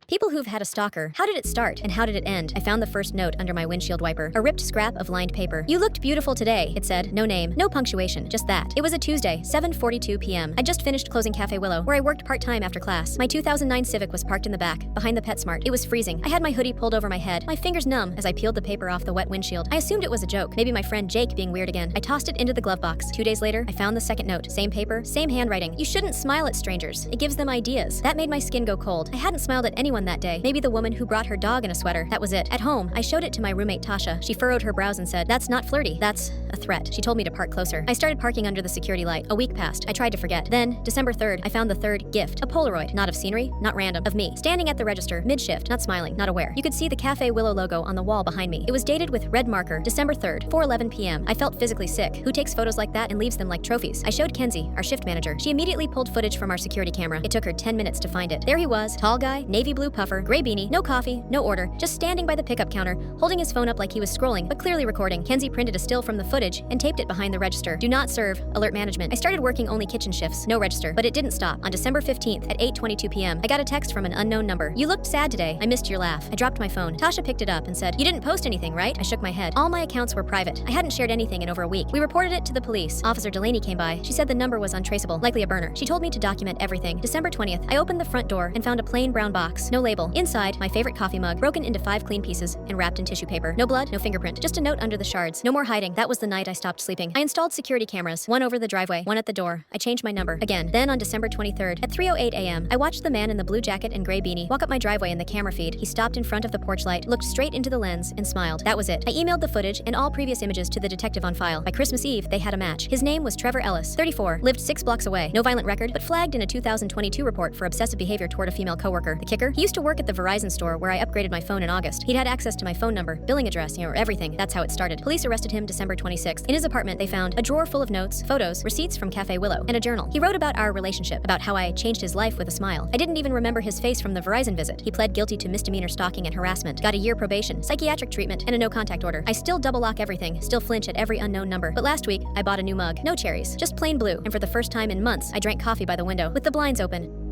People who've had a stalker. How did it start and how did it end? I found the first note under my windshield wiper. A ripped scrap of lined paper. You looked beautiful today, it said. No name, no punctuation, just that. It was a Tuesday, 7:42 p.m. I just finished closing Cafe Willow, where I worked part-time after class. My 2009 Civic was parked in the back, behind the PetSmart. It was freezing. I had my hoodie pulled over my head, my fingers numb as I peeled the paper off the wet windshield. I assumed it was a joke, maybe my friend Jake being weird again. I tossed it into the glove box. 2 days later, I found the second note. Same paper, same handwriting. You shouldn't smile at strangers. It gives them ideas. That made my skin go cold. I hadn't smiled at anyone that day. Maybe the woman who brought her dog in a sweater. That was it. At home, I showed it to my roommate Tasha. She furrowed her brows and said, "That's not flirty. That's a threat." She told me to park closer. I started parking under the security light. A week passed. I tried to forget. Then, December 3rd, I found the third gift. A Polaroid. Not of scenery, not random. Of me. Standing at the register, mid-shift, not smiling, not aware. You could see the Cafe Willow logo on the wall behind me. It was dated with red marker, December 3rd, 4:11 p.m. I felt physically sick. Who takes photos like that and leaves them like trophies? I showed Kenzie, our shift manager. She immediately pulled footage from our security camera. It took her 10 minutes to find it. There he was, tall guy, navy blue puffer, gray beanie, no coffee, no order, just standing by the pickup counter, holding his phone up like he was scrolling, but clearly recording. Kenzie printed a still from the footage and taped it behind the register. Do not serve, alert management. I started working only kitchen shifts, no register, but it didn't stop. On December 15th at 8:22 p.m., I got a text from an unknown number. "You looked sad today. I missed your laugh." I dropped my phone. Tasha picked it up and said, "You didn't post anything, right?" I shook my head. All my accounts were private. I hadn't shared anything in over a week. We reported it to the police. Officer Delaney came by. She said the number was untraceable, likely a burner. She told me to document everything. December 20th, I opened the front door and found a plain brown box. No label. Inside, my favorite coffee mug, broken into 5 clean pieces and wrapped in tissue paper. No blood, no fingerprint, just a note under the shards. No more hiding. That was the night I stopped sleeping. I installed security cameras, one over the driveway, one at the door. I changed my number again. Then on December 23rd at 3:08 a.m., I watched the man in the blue jacket and gray beanie walk up my driveway in the camera feed. He stopped in front of the porch light, looked straight into the lens, and smiled. That was it. I emailed the footage and all previous images to the detective on file. By Christmas Eve, they had a match. His name was Trevor Ellis, 34, lived 6 blocks away. No violent record, but flagged in a 2022 report for obsessive behavior toward a female coworker. The kicker? He used to work at the Verizon store where I upgraded my phone in August. He'd had access to my phone number, billing address, everything. That's how it started. Police arrested him December 26th. In his apartment, they found a drawer full of notes, photos, receipts from Cafe Willow, and a journal. He wrote about our relationship, about how I changed his life with a smile. I didn't even remember his face from the Verizon visit. He pled guilty to misdemeanor stalking and harassment, got a year probation, psychiatric treatment, and a no-contact order. I still double lock everything, still flinch at every unknown number. But last week, I bought a new mug. No cherries, just plain blue. And for the first time in months, I drank coffee by the window, with the blinds open.